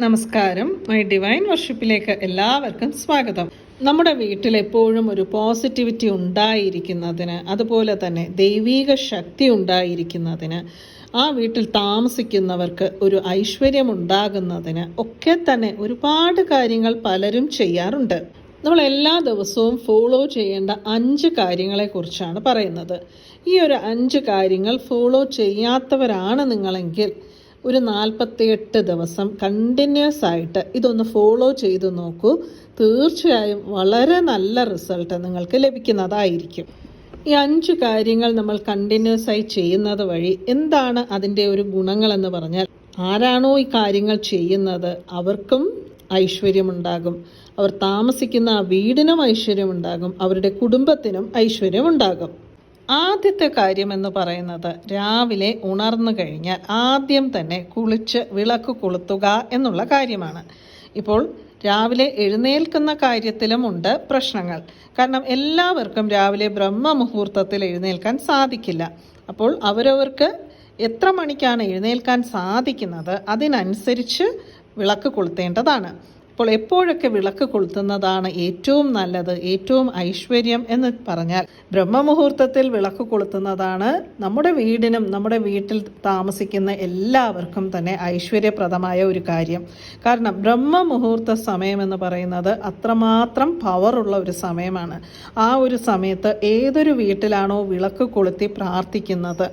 നമസ്കാരം. My divine വർഷിപ്പിലേക്ക് എല്ലാവർക്കും സ്വാഗതം. നമ്മുടെ വീട്ടിൽ എപ്പോഴും ഒരു പോസിറ്റിവിറ്റി ഉണ്ടായിരിക്കുന്നതിന്, അതുപോലെ തന്നെ ദൈവീക ശക്തി ഉണ്ടായിരിക്കുന്നതിന്, ആ വീട്ടിൽ താമസിക്കുന്നവർക്ക് ഒരു ഐശ്വര്യം ഉണ്ടാകുന്നതിന് ഒക്കെ തന്നെ ഒരുപാട് കാര്യങ്ങൾ പലരും ചെയ്യാറുണ്ട്. നമ്മൾ എല്ലാ ദിവസവും ഫോളോ ചെയ്യേണ്ട 5 കാര്യങ്ങളെക്കുറിച്ചാണ് പറയുന്നത്. ഈ ഒരു 5 കാര്യങ്ങൾ ഫോളോ ചെയ്യാത്തവരാണ് നിങ്ങളെങ്കിൽ ഒരു 48 ദിവസം കണ്ടിന്യൂസ് ആയിട്ട് ഇതൊന്ന് ഫോളോ ചെയ്ത് നോക്കൂ. തീർച്ചയായും വളരെ നല്ല റിസൾട്ട് നിങ്ങൾക്ക് ലഭിക്കുന്നതായിരിക്കും. ഈ 5 കാര്യങ്ങൾ നമ്മൾ കണ്ടിന്യൂസ് ആയി ചെയ്യുന്നത് വഴി എന്താണ് അതിൻ്റെ ഒരു ഗുണങ്ങളെന്ന് പറഞ്ഞാൽ, ആരാണോ ഈ കാര്യങ്ങൾ ചെയ്യുന്നത് അവർക്കും ഐശ്വര്യമുണ്ടാകും, അവർ താമസിക്കുന്ന ആ വീടിനും ഐശ്വര്യമുണ്ടാകും, അവരുടെ കുടുംബത്തിനും ഐശ്വര്യമുണ്ടാകും. ആദ്യത്തെ കാര്യം എന്ന് പറയുന്നത്, രാവിലെ ഉണർന്നു കഴിഞ്ഞാൽ ആദ്യം തന്നെ കുളിച്ച് വിളക്ക് കൊളുത്തുക എന്നുള്ള കാര്യമാണ്. ഇപ്പോൾ രാവിലെ എഴുന്നേൽക്കുന്ന കാര്യത്തിലും ഉണ്ട് പ്രശ്നങ്ങൾ. കാരണം എല്ലാവർക്കും രാവിലെ ബ്രഹ്മമുഹൂർത്തത്തിൽ എഴുന്നേൽക്കാൻ സാധിക്കില്ല. അപ്പോൾ അവരവർക്ക് എത്ര മണിക്കാണ് എഴുന്നേൽക്കാൻ സാധിക്കുന്നത് അതിനനുസരിച്ച് വിളക്ക് കൊളുത്തേണ്ടതാണ്. അപ്പോൾ എപ്പോഴൊക്കെ വിളക്ക് കൊളുത്തുന്നതാണ് ഏറ്റവും നല്ലത്, ഏറ്റവും ഐശ്വര്യം എന്ന് പറഞ്ഞാൽ ബ്രഹ്മമുഹൂർത്തത്തിൽ വിളക്ക് കൊളുത്തുന്നതാണ് നമ്മുടെ വീടിനും നമ്മുടെ വീട്ടിൽ താമസിക്കുന്ന എല്ലാവർക്കും തന്നെ ഐശ്വര്യപ്രദമായ ഒരു കാര്യം. കാരണം ബ്രഹ്മമുഹൂർത്ത സമയം എന്ന് പറയുന്നത് അത്രമാത്രം പവറുള്ള ഒരു സമയമാണ്. ആ ഒരു സമയത്ത് ഏതൊരു വീട്ടിലാണോ വിളക്ക് കൊളുത്തി പ്രാർത്ഥിക്കുന്നത്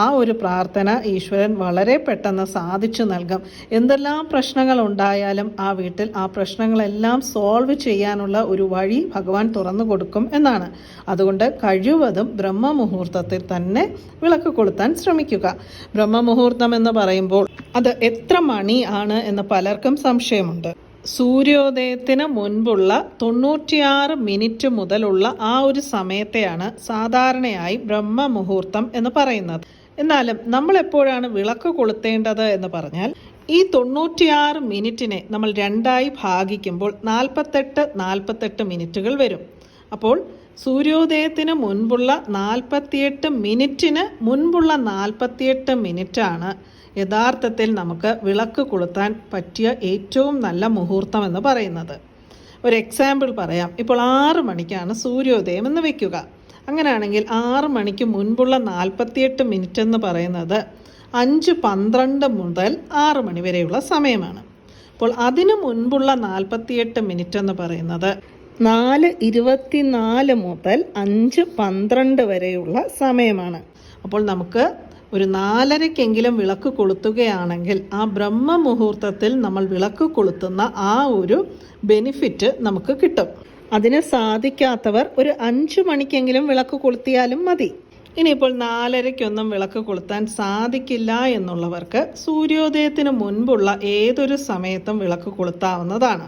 ആ ഒരു പ്രാർത്ഥന ഈശ്വരൻ വളരെ പെട്ടെന്ന് സാധിച്ചു നൽകും. എന്തെല്ലാം പ്രശ്നങ്ങൾ ഉണ്ടായാലും ആ വീട്ടിൽ ആ പ്രശ്നങ്ങളെല്ലാം സോൾവ് ചെയ്യാനുള്ള ഒരു വഴി ഭഗവാൻ തുറന്നു കൊടുക്കും എന്നാണ്. അതുകൊണ്ട് കഴിവതും ബ്രഹ്മമുഹൂർത്തത്തിൽ തന്നെ വിളക്ക് കൊളുത്താൻ ശ്രമിക്കുക. ബ്രഹ്മമുഹൂർത്തം എന്ന് പറയുമ്പോൾ അത് എത്ര മണി ആണ് എന്ന് പലർക്കും സംശയമുണ്ട്. സൂര്യോദയത്തിന് മുൻപുള്ള 96 മിനിറ്റ് മുതലുള്ള ആ ഒരു സമയത്തെയാണ് സാധാരണയായി ബ്രഹ്മമുഹൂർത്തം എന്ന് പറയുന്നത്. എന്നാലും നമ്മൾ എപ്പോഴാണ് വിളക്ക് കൊളുത്തേണ്ടത് എന്ന് പറഞ്ഞാൽ, ഈ 96 മിനിറ്റിനെ നമ്മൾ 2ആയി ഭാഗിക്കുമ്പോൾ 48 മിനിറ്റുകൾ വരും. അപ്പോൾ സൂര്യോദയത്തിന് മുൻപുള്ള 48 മിനിറ്റിന് മുൻപുള്ള 48 മിനിറ്റാണ് യഥാർത്ഥത്തിൽ നമുക്ക് വിളക്ക് കൊളുത്താൻ പറ്റിയ ഏറ്റവും നല്ല മുഹൂർത്തം എന്ന് പറയുന്നത്. ഒരു എക്സാമ്പിൾ പറയാം. ഇപ്പോൾ 6 മണിക്കാണ് സൂര്യോദയം എന്ന് വെക്കുക. അങ്ങനെയാണെങ്കിൽ 6 മണിക്ക് മുൻപുള്ള 48 മിനിറ്റ് എന്ന് പറയുന്നത് 5:12 മുതൽ 6 മണി വരെയുള്ള സമയമാണ്. അപ്പോൾ അതിനു മുൻപുള്ള 48 മിനിറ്റ് എന്ന് പറയുന്നത് 4:24 മുതൽ 5:12 വരെയുള്ള സമയമാണ്. അപ്പോൾ നമുക്ക് ഒരു 4:30-ക്കെങ്കിലും വിളക്ക് കൊളുത്തുകയാണെങ്കിൽ ആ ബ്രഹ്മമുഹൂർത്തത്തിൽ നമ്മൾ വിളക്ക് കൊളുത്തുന്ന ആ ഒരു ബെനിഫിറ്റ് നമുക്ക് കിട്ടും. അതിന് സാധിക്കാത്തവർ ഒരു 5 മണിക്കെങ്കിലും വിളക്ക് കൊളുത്തിയാലും മതി. ഇനിയിപ്പോൾ 4:30-ക്കൊന്നും വിളക്ക് കൊളുത്താൻ സാധിക്കില്ല എന്നുള്ളവർക്ക് സൂര്യോദയത്തിന് മുൻപുള്ള ഏതൊരു സമയത്തും വിളക്ക് കൊളുത്താവുന്നതാണ്.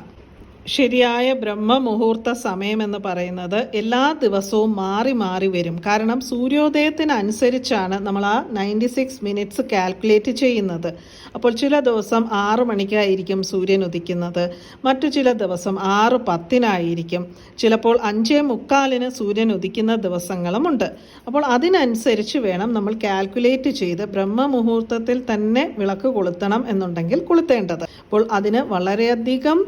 ശരിയായ ബ്രഹ്മമുഹൂർത്ത സമയമെന്ന് പറയുന്നത് എല്ലാ ദിവസവും മാറി മാറി വരും. കാരണം സൂര്യോദയത്തിനനുസരിച്ചാണ് നമ്മൾ ആ 96 മിനിറ്റ്സ് കാൽക്കുലേറ്റ് ചെയ്യുന്നത്. അപ്പോൾ ചില ദിവസം 6 മണിക്കായിരിക്കും സൂര്യൻ ഉദിക്കുന്നത്, മറ്റു ചില ദിവസം 6:10-നായിരിക്കും, ചിലപ്പോൾ 5:45-ന് സൂര്യൻ ഉദിക്കുന്ന ദിവസങ്ങളുമുണ്ട്. അപ്പോൾ അതിനനുസരിച്ച് വേണം നമ്മൾ കാൽക്കുലേറ്റ് ചെയ്ത് ബ്രഹ്മമുഹൂർത്തത്തിൽ തന്നെ വിളക്ക് കൊളുത്തണം എന്നുണ്ടെങ്കിൽ കൊളുത്തേണ്ടത്. അപ്പോൾ അതിന് വളരെയധികം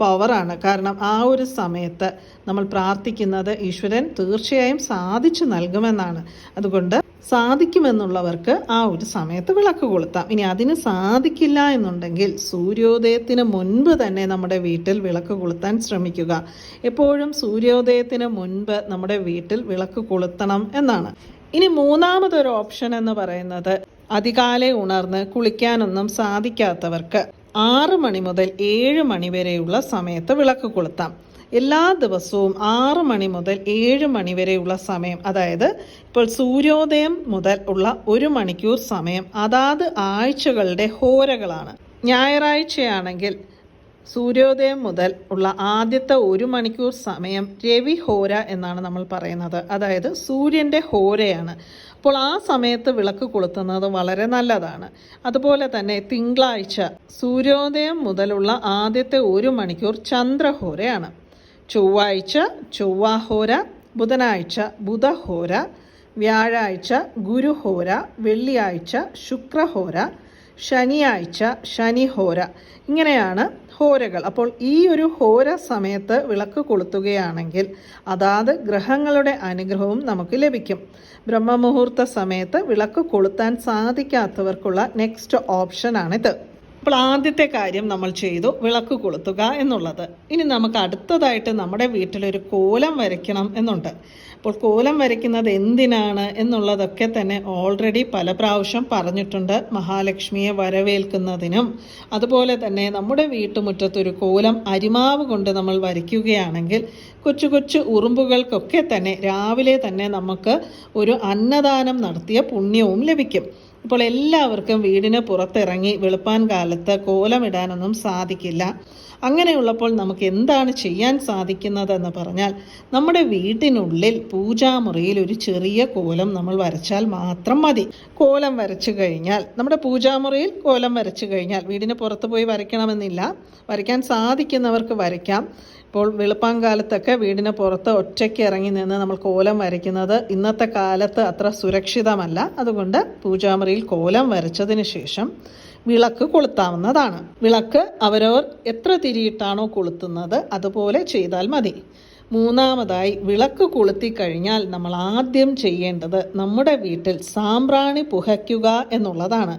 പവറാണ്. കാരണം ആ ഒരു സമയത്ത് നമ്മൾ പ്രാർത്ഥിക്കുന്നത് ഈശ്വരൻ തീർച്ചയായും സാധിച്ചു നൽകുമെന്നാണ്. അതുകൊണ്ട് സാധിക്കുമെന്നുള്ളവർക്ക് ആ ഒരു സമയത്ത് വിളക്ക് കൊളുത്താം. ഇനി അതിന് സാധിക്കില്ല എന്നുണ്ടെങ്കിൽ സൂര്യോദയത്തിന് മുൻപ് തന്നെ നമ്മുടെ വീട്ടിൽ വിളക്ക് കൊളുത്താൻ ശ്രമിക്കുക. എപ്പോഴും സൂര്യോദയത്തിന് മുൻപ് നമ്മുടെ വീട്ടിൽ വിളക്ക് കൊളുത്തണം എന്നാണ്. ഇനി മൂന്നാമതൊരു ഓപ്ഷൻ എന്ന് പറയുന്നത്, അതികാലെ ഉണർന്ന് കുളിക്കാനൊന്നും സാധിക്കാത്തവർക്ക് 6 മണി മുതൽ 7 മണി വരെയുള്ള സമയത്ത് വിളക്ക് കൊളുത്താം. എല്ലാ ദിവസവും 6 മണി മുതൽ 7 മണി വരെയുള്ള സമയം, അതായത് ഇപ്പോൾ സൂര്യോദയം മുതൽ ഉള്ള 1 മണിക്കൂർ സമയം അതാത് ആഴ്ചകളുടെ ഹോരകളാണ്. ഞായറാഴ്ചയാണെങ്കിൽ സൂര്യോദയം മുതൽ ഉള്ള ആദ്യത്തെ 1 മണിക്കൂർ സമയം രവി ഹോര എന്നാണ് നമ്മൾ പറയുന്നത്. അതായത് സൂര്യൻ്റെ ഹോരയാണ്. അപ്പോൾ ആ സമയത്ത് വിളക്ക് കൊളുത്തുന്നത് വളരെ നല്ലതാണ്. അതുപോലെ തന്നെ തിങ്കളാഴ്ച സൂര്യോദയം മുതലുള്ള ആദ്യത്തെ 1 മണിക്കൂർ ചന്ദ്രഹോരയാണ്. ചൊവ്വാഴ്ച ചൊവ്വാഹോര, ബുധനാഴ്ച ബുധഹോര, വ്യാഴാഴ്ച ഗുരുഹോര, വെള്ളിയാഴ്ച ശുക്രഹോര, ശനിയാഴ്ച ശനിഹോര, ഇങ്ങനെയാണ് ഹോരകൾ. അപ്പോൾ ഈ ഒരു ഹോര സമയത്ത് വിളക്ക് കൊളുത്തുകയാണെങ്കിൽ അതാത് ഗ്രഹങ്ങളുടെ അനുഗ്രഹവും നമുക്ക് ലഭിക്കും. ബ്രഹ്മമുഹൂർത്ത സമയത്ത് വിളക്ക് കൊളുത്താൻ സാധിക്കാത്തവർക്കുള്ള നെക്സ്റ്റ് ഓപ്ഷനാണിത്. അപ്പോൾ ആദ്യത്തെ കാര്യം നമ്മൾ ചെയ്തു, വിളക്ക് കൊളുത്തുക എന്നുള്ളത്. ഇനി നമുക്ക് അടുത്തതായിട്ട് നമ്മുടെ വീട്ടിലൊരു കോലം വരയ്ക്കണം എന്നുണ്ട്. അപ്പോൾ കോലം വരയ്ക്കുന്നത് എന്തിനാണ് എന്നുള്ളതൊക്കെ തന്നെ ഓൾറെഡി പല പ്രാവശ്യം പറഞ്ഞിട്ടുണ്ട്. മഹാലക്ഷ്മിയെ വരവേൽക്കുന്നതിനും അതുപോലെ തന്നെ നമ്മുടെ വീട്ടുമുറ്റത്തൊരു കോലം അരിമാവ് കൊണ്ട് നമ്മൾ വരയ്ക്കുകയാണെങ്കിൽ കൊച്ചു കൊച്ചു ഉറുമ്പുകൾക്കൊക്കെ തന്നെ രാവിലെ തന്നെ നമുക്ക് ഒരു അന്നദാനം നടത്തിയ പുണ്യവും ലഭിക്കും. ഇപ്പോൾ എല്ലാവർക്കും വീടിന് പുറത്തിറങ്ങി വെളുപ്പാൻ കാലത്ത് കോലമിടാനൊന്നും സാധിക്കില്ല. അങ്ങനെയുള്ളപ്പോൾ നമുക്ക് എന്താണ് ചെയ്യാൻ സാധിക്കുന്നതെന്ന് പറഞ്ഞാൽ, നമ്മുടെ വീട്ടിനുള്ളിൽ പൂജാമുറിയിൽ ഒരു ചെറിയ കോലം നമ്മൾ വരച്ചാൽ മാത്രം മതി. കോലം വരച്ചു കഴിഞ്ഞാൽ, നമ്മുടെ പൂജാമുറിയിൽ കോലം വരച്ചു കഴിഞ്ഞാൽ, വീടിന് പുറത്ത് പോയി വരയ്ക്കണമെന്നില്ല, വരയ്ക്കാൻ സാധിക്കുന്നവർക്ക് വരയ്ക്കാം. ഇപ്പോൾ വെളുപ്പാങ്കാലത്തൊക്കെ വീടിന് പുറത്ത് ഒറ്റയ്ക്ക് ഇറങ്ങി നിന്ന് നമ്മൾ കോലം വരയ്ക്കുന്നത് ഇന്നത്തെ കാലത്ത് അത്ര സുരക്ഷിതമല്ല. അതുകൊണ്ട് പൂജാമുറിയിൽ കോലം വരച്ചതിന് ശേഷം വിളക്ക് കൊളുത്താവുന്നതാണ്. വിളക്ക് അവരവർ എത്ര തിരിയിട്ടാണോ കൊളുത്തുന്നത് അതുപോലെ ചെയ്താൽ മതി. മൂന്നാമതായി, വിളക്ക് കൊളുത്തി കഴിഞ്ഞാൽ നമ്മൾ ആദ്യം ചെയ്യേണ്ടത് നമ്മുടെ വീട്ടിൽ സാമ്പ്രാണി പുകയ്ക്കുക എന്നുള്ളതാണ്.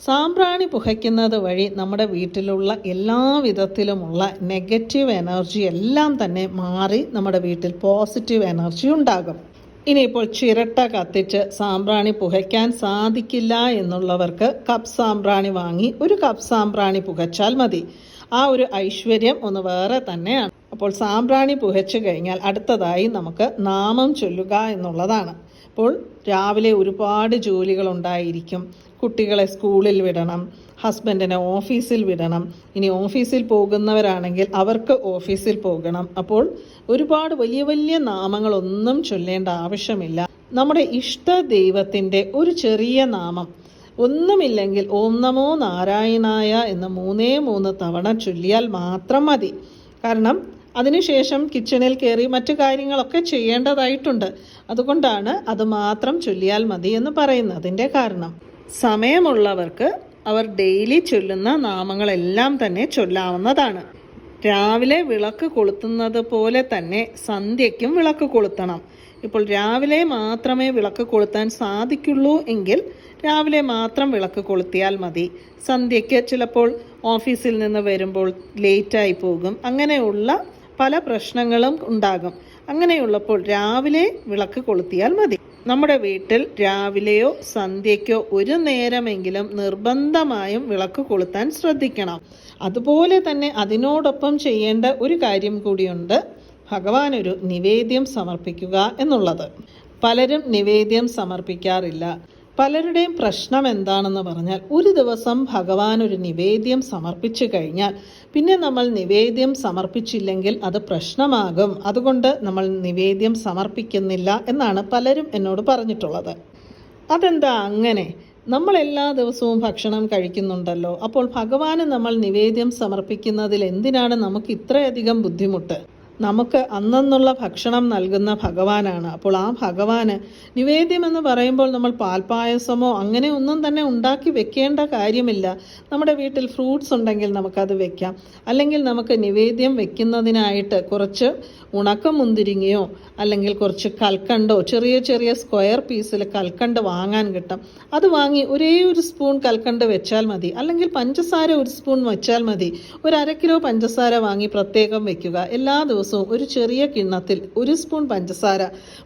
സാമ്പ്രാണി പുകയ്ക്കുന്നത് വഴി നമ്മുടെ വീട്ടിലുള്ള എല്ലാ വിധത്തിലുമുള്ള നെഗറ്റീവ് എനർജി എല്ലാം തന്നെ മാറി നമ്മുടെ വീട്ടിൽ പോസിറ്റീവ് എനർജി ഉണ്ടാകും. ഇനിയിപ്പോൾ ചിരട്ട കത്തിച്ച് സാമ്പ്രാണി പുകയ്ക്കാൻ സാധിക്കില്ല എന്നുള്ളവർക്ക് കപ്പ് സാമ്പ്രാണി വാങ്ങി ഒരു കപ്പ് സാമ്പ്രാണി പുകച്ചാൽ മതി. ആ ഒരു ഐശ്വര്യം ഒന്ന് വേറെ തന്നെയാണ്. അപ്പോൾ സാമ്പ്രാണി പുകച്ചു കഴിഞ്ഞാൽ അടുത്തതായി നമുക്ക് നാമം ചൊല്ലുക എന്നുള്ളതാണ്. അപ്പോൾ രാവിലെ ഒരുപാട് ജോലികളുണ്ടായിരിക്കും. കുട്ടികളെ സ്കൂളിൽ വിടണം, ഹസ്ബൻഡിനെ ഓഫീസിൽ വിടണം. ഇനി ഓഫീസിൽ പോകുന്നവരാണെങ്കിൽ അവർക്ക് ഓഫീസിൽ പോകണം. അപ്പോൾ ഒരുപാട് വലിയ വലിയ നാമങ്ങളൊന്നും ചൊല്ലേണ്ട ആവശ്യമില്ല. നമ്മുടെ ഇഷ്ട ദൈവത്തിൻ്റെ ഒരു ചെറിയ നാമം, ഒന്നുമില്ലെങ്കിൽ ഓം നമോ നാരായണായ എന്ന് 3 തവണ ചൊല്ലിയാൽ മാത്രം മതി. കാരണം അതിനുശേഷം കിച്ചണിൽ കയറി മറ്റു കാര്യങ്ങളൊക്കെ ചെയ്യേണ്ടതായിട്ടുണ്ട്. അതുകൊണ്ടാണ് അത് മാത്രം ചൊല്ലിയാൽ മതി എന്ന് പറയുന്നതിൻ്റെ കാരണം. സമയമുള്ളവർക്ക് അവർ ഡെയിലി ചൊല്ലുന്ന നാമങ്ങളെല്ലാം തന്നെ ചൊല്ലാവുന്നതാണ്. രാവിലെ വിളക്ക് കൊളുത്തുന്നത് പോലെ തന്നെ സന്ധ്യയ്ക്കും വിളക്ക് കൊളുത്തണം. ഇപ്പോൾ രാവിലെ മാത്രമേ വിളക്ക് കൊളുത്താൻ സാധിക്കുള്ളൂ എങ്കിൽ രാവിലെ മാത്രം വിളക്ക് കൊളുത്തിയാൽ മതി. സന്ധ്യയ്ക്ക് ചിലപ്പോൾ ഓഫീസിൽ നിന്ന് വരുമ്പോൾ ലേറ്റായി പോകും. അങ്ങനെയുള്ള പല പ്രശ്നങ്ങളും ഉണ്ടാകും. അങ്ങനെയുള്ളപ്പോൾ രാവിലെ വിളക്ക് കൊളുത്തിയാൽ മതി. നമ്മുടെ വീട്ടിൽ രാവിലെയോ സന്ധ്യയ്ക്കോ ഒരു നേരമെങ്കിലും നിർബന്ധമായും വിളക്ക് കൊളുത്താൻ ശ്രദ്ധിക്കണം. അതുപോലെ തന്നെ അതിനോടൊപ്പം ചെയ്യേണ്ട ഒരു കാര്യം കൂടിയുണ്ട്, ഭഗവാനൊരു നിവേദ്യം സമർപ്പിക്കുക എന്നുള്ളത്. പലരും നിവേദ്യം സമർപ്പിക്കാറില്ല. പലരുടെയും പ്രശ്നം എന്താണെന്ന് പറഞ്ഞാൽ, ഒരു ദിവസം ഭഗവാൻ ഒരു നിവേദ്യം സമർപ്പിച്ചു കഴിഞ്ഞാൽ പിന്നെ നമ്മൾ നിവേദ്യം സമർപ്പിച്ചില്ലെങ്കിൽ അത് പ്രശ്നമാകും. അതുകൊണ്ട് നമ്മൾ നിവേദ്യം സമർപ്പിക്കുന്നില്ല എന്നാണ് പലരും എന്നോട് പറഞ്ഞിട്ടുള്ളത്. അതെന്താ അങ്ങനെ? നമ്മൾ എല്ലാ ദിവസവും ഭക്ഷണം കഴിക്കുന്നുണ്ടല്ലോ. അപ്പോൾ ഭഗവാന് നമ്മൾ നിവേദ്യം സമർപ്പിക്കുന്നതിൽ എന്തിനാണ് നമുക്ക് ഇത്രയധികം ബുദ്ധിമുട്ട്? നമുക്ക് അന്നുള്ള ഭക്ഷണം നൽകുന്ന ഭഗവാനാണ്. അപ്പോൾ ആ ഭഗവാന് നിവേദ്യം എന്ന് പറയുമ്പോൾ നമ്മൾ പാൽപ്പായസമോ അങ്ങനെ ഒന്നും തന്നെ ഉണ്ടാക്കി വെക്കേണ്ട കാര്യമില്ല. നമ്മുടെ വീട്ടിൽ ഫ്രൂട്ട്സ് ഉണ്ടെങ്കിൽ നമുക്കത് വെക്കാം. അല്ലെങ്കിൽ നമുക്ക് നിവേദ്യം വെക്കുന്നതിനായിട്ട് കുറച്ച് ഉണക്കമുന്തിരിങ്ങയോ അല്ലെങ്കിൽ കുറച്ച് കൽക്കണ്ടോ, ചെറിയ ചെറിയ സ്ക്വയർ പീസിൽ കൽക്കണ്ട് വാങ്ങാൻ കിട്ടും. അത് വാങ്ങി ഒരേ ഒരു സ്പൂൺ കൽക്കണ്ട് വെച്ചാൽ മതി. അല്ലെങ്കിൽ പഞ്ചസാര ഒരു സ്പൂൺ വെച്ചാൽ മതി. ഒരു 1/2 കിലോ പഞ്ചസാര വാങ്ങി പ്രത്യേകം വെക്കുക. എല്ലാ ദിവസവും ഒരു ചെറിയ കിണ്ണത്തിൽ 1 സ്പൂൺ പഞ്ചസാര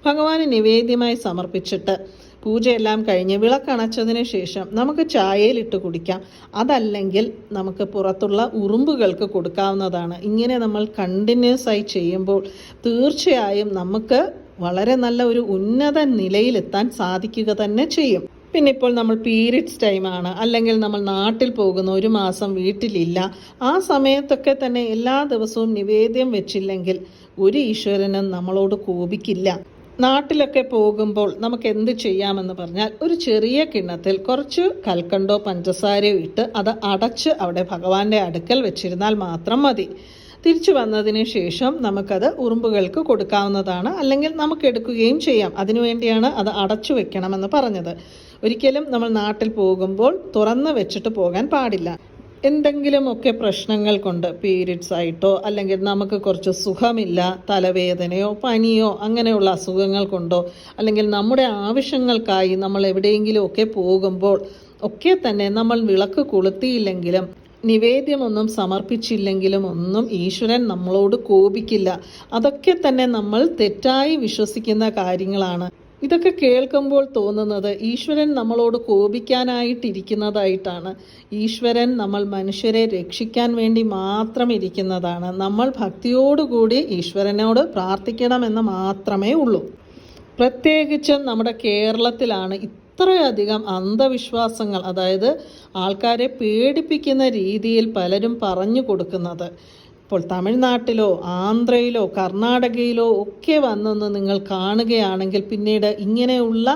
ഭഗവാന് നിവേദ്യമായി സമർപ്പിച്ചിട്ട് പൂജയെല്ലാം കഴിഞ്ഞ് വിളക്കണച്ചതിന് ശേഷം നമുക്ക് ചായയിലിട്ട് കുടിക്കാം. അതല്ലെങ്കിൽ നമുക്ക് പുറത്തുള്ള ഉറുമ്പുകൾക്ക് കൊടുക്കാവുന്നതാണ്. ഇങ്ങനെ നമ്മൾ കണ്ടിന്യൂസ് ആയി ചെയ്യുമ്പോൾ തീർച്ചയായും നമുക്ക് വളരെ നല്ല ഒരു ഉന്നത നിലയിലെത്താൻ സാധിക്കുക തന്നെ ചെയ്യും. പിന്നെ ഇപ്പോൾ നമ്മൾ പീരിയഡ്സ് ടൈമാണ്, അല്ലെങ്കിൽ നമ്മൾ നാട്ടിൽ പോകുന്ന 1 മാസം വീട്ടിലില്ല, ആ സമയത്തൊക്കെ തന്നെ എല്ലാ ദിവസവും നിവേദ്യം വെച്ചില്ലെങ്കിൽ ഒരു ഈശ്വരനും നമ്മളോട് കോപിക്കില്ല. നാട്ടിലൊക്കെ പോകുമ്പോൾ നമുക്ക് എന്ത് ചെയ്യാമെന്ന് പറഞ്ഞാൽ, ഒരു ചെറിയ കിണ്ണത്തിൽ കുറച്ച് കൽക്കണ്ടോ പഞ്ചസാരയോ ഇട്ട് അത് അടച്ച് അവിടെ ഭഗവാന്റെ അടുക്കൽ വെച്ചിരുന്നാൽ മാത്രം മതി. തിരിച്ചു വന്നതിന് ശേഷം നമുക്കത് ഉറുമ്പുകൾക്ക് കൊടുക്കാവുന്നതാണ്. അല്ലെങ്കിൽ നമുക്ക് എടുക്കുകയും ചെയ്യാം. അതിനുവേണ്ടിയാണ് അത് അടച്ചു വെക്കണമെന്ന് പറഞ്ഞത്. ഒരിക്കലും നമ്മൾ നാട്ടിൽ പോകുമ്പോൾ തുറന്ന് വെച്ചിട്ട് പോകാൻ പാടില്ല. എന്തെങ്കിലുമൊക്കെ പ്രശ്നങ്ങൾ കൊണ്ട് പീരിയഡ്സ് ആയിട്ടോ അല്ലെങ്കിൽ നമുക്ക് കുറച്ച് സുഖമില്ല, തലവേദനയോ പനിയോ അങ്ങനെയുള്ള അസുഖങ്ങൾ കൊണ്ടോ അല്ലെങ്കിൽ നമ്മുടെ ആവശ്യങ്ങൾക്കായി നമ്മൾ എവിടെയെങ്കിലും ഒക്കെ പോകുമ്പോൾ ഒക്കെ തന്നെ നമ്മൾ വിളക്ക് കൊളുത്തിയില്ലെങ്കിലും നിവേദ്യമൊന്നും സമർപ്പിച്ചില്ലെങ്കിലും ഒന്നും ഈശ്വരൻ നമ്മളോട് കോപിക്കില്ല. അതൊക്കെ തന്നെ നമ്മൾ തെറ്റായി വിശ്വസിക്കുന്ന കാര്യങ്ങളാണ്. ഇതൊക്കെ കേൾക്കുമ്പോൾ തോന്നുന്നത് ഈശ്വരൻ നമ്മളോട് കോപിക്കാനായിട്ടിരിക്കുന്നതായിട്ടാണ്. ഈശ്വരൻ നമ്മൾ മനുഷ്യരെ രക്ഷിക്കാൻ വേണ്ടി മാത്രം ഇരിക്കുന്നതാണ്. നമ്മൾ ഭക്തിയോടുകൂടി ഈശ്വരനോട് പ്രാർത്ഥിക്കണമെന്ന് മാത്രമേ ഉള്ളൂ. പ്രത്യേകിച്ചും നമ്മുടെ കേരളത്തിലാണ് ഇത്രയധികം അന്ധവിശ്വാസങ്ങൾ, അതായത് ആൾക്കാരെ പേടിപ്പിക്കുന്ന രീതിയിൽ പലരും പറഞ്ഞു കൊടുക്കുന്നത്. ഇപ്പോൾ തമിഴ്നാട്ടിലോ ആന്ധ്രയിലോ കർണാടകയിലോ ഒക്കെ വന്നെന്ന് നിങ്ങൾ കാണുകയാണെങ്കിൽ പിന്നീട് ഇങ്ങനെയുള്ള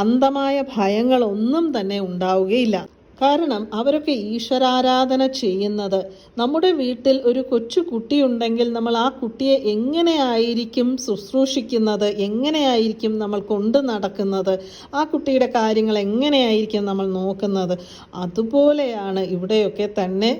അന്ധമായ ഭയങ്ങളൊന്നും തന്നെ ഉണ്ടാവുകയില്ല. കാരണം അവരൊക്കെ ഈശ്വരാരാധന ചെയ്യുന്നത്, നമ്മുടെ വീട്ടിൽ ഒരു കൊച്ചു കുട്ടിയുണ്ടെങ്കിൽ നമ്മൾ ആ കുട്ടിയെ എങ്ങനെയായിരിക്കും ശുശ്രൂഷിക്കുന്നത്, എങ്ങനെയായിരിക്കും നമ്മൾ കൊണ്ടു നടക്കുന്നത്, ആ കുട്ടിയുടെ കാര്യങ്ങൾ എങ്ങനെയായിരിക്കും നമ്മൾ നോക്കുന്നത്, അതുപോലെയാണ് ഇവിടെയൊക്കെ തന്നെ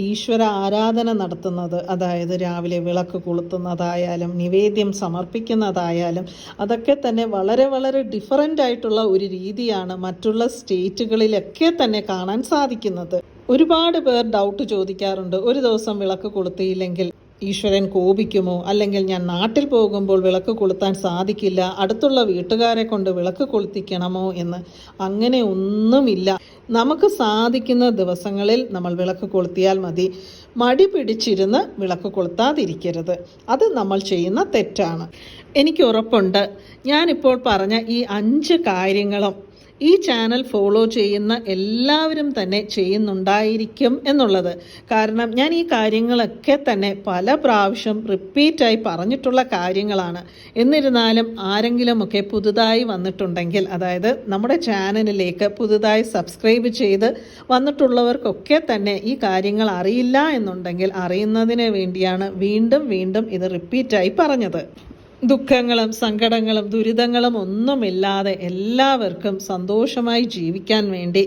ഈശ്വര ആരാധന നടത്തുന്നത്. അതായത് രാവിലെ വിളക്ക് കൊളുത്തുന്നതായാലും നിവേദ്യം സമർപ്പിക്കുന്നതായാലും അതൊക്കെ തന്നെ വളരെ വളരെ ഡിഫറൻ്റ് ആയിട്ടുള്ള ഒരു രീതിയാണ് മറ്റുള്ള സ്റ്റേറ്റുകളിലൊക്കെ തന്നെ കാണാൻ സാധിക്കുന്നത്. ഒരുപാട് പേർ ഡൗട്ട് ചോദിക്കാറുണ്ട്, ഒരു ദിവസം വിളക്ക് കൊളുത്തിയില്ലെങ്കിൽ ഈശ്വരൻ കോപിക്കുമോ, അല്ലെങ്കിൽ ഞാൻ നാട്ടിൽ പോകുമ്പോൾ വിളക്ക് കൊളുത്താൻ സാധിക്കില്ല, അടുത്തുള്ള വീട്ടുകാരെ കൊണ്ട് വിളക്ക് കൊളുത്തിക്കണമോ എന്ന്. അങ്ങനെ ഒന്നുമില്ല. നമുക്ക് സാധിക്കുന്ന ദിവസങ്ങളിൽ നമ്മൾ വിളക്ക് കൊളുത്തിയാൽ മതി. മടി പിടിച്ചിരുന്ന് വിളക്ക് കൊളുത്താതിരിക്കരുത്. അത് നമ്മൾ ചെയ്യുന്ന തെറ്റാണ്. എനിക്ക് ഉറപ്പുണ്ട് ഞാനിപ്പോൾ പറഞ്ഞ ഈ 5 കാര്യങ്ങളും ഈ ചാനൽ ഫോളോ ചെയ്യുന്ന എല്ലാവരും തന്നെ ചെയ്യുന്നുണ്ടായിരിക്കും എന്നുള്ളത്. കാരണം ഞാൻ ഈ കാര്യങ്ങളൊക്കെ തന്നെ പല പ്രാവശ്യം റിപ്പീറ്റായി പറഞ്ഞിട്ടുള്ള കാര്യങ്ങളാണ്. എന്നിരുന്നാലും ആരെങ്കിലുമൊക്കെ പുതുതായി വന്നിട്ടുണ്ടെങ്കിൽ, അതായത് നമ്മുടെ ചാനലിലേക്ക് പുതുതായി സബ്സ്ക്രൈബ് ചെയ്ത് വന്നിട്ടുള്ളവർക്കൊക്കെ തന്നെ ഈ കാര്യങ്ങൾ അറിയില്ല എന്നുണ്ടെങ്കിൽ അറിയുന്നതിന് വേണ്ടിയാണ് വീണ്ടും വീണ്ടും ഇത് റിപ്പീറ്റായി പറഞ്ഞത്. ദുഃഖങ്ങളും സങ്കടങ്ങളും ദുരിതങ്ങളും ഒന്നുമില്ലാതെ എല്ലാവർക്കും സന്തോഷമായി ജീവിക്കാൻ വേണ്ടി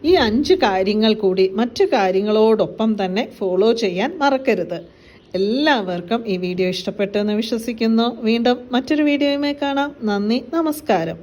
ഈ 5 കാര്യങ്ങൾ കൂടി മറ്റു കാര്യങ്ങളോടൊപ്പം തന്നെ ഫോളോ ചെയ്യാൻ മറക്കരുത്. എല്ലാവർക്കും ഈ വീഡിയോ ഇഷ്ടപ്പെട്ടെന്ന് വിശ്വസിക്കുന്നു. വീണ്ടും മറ്റൊരു വീഡിയോയുമായി കാണാം. നന്ദി, നമസ്കാരം.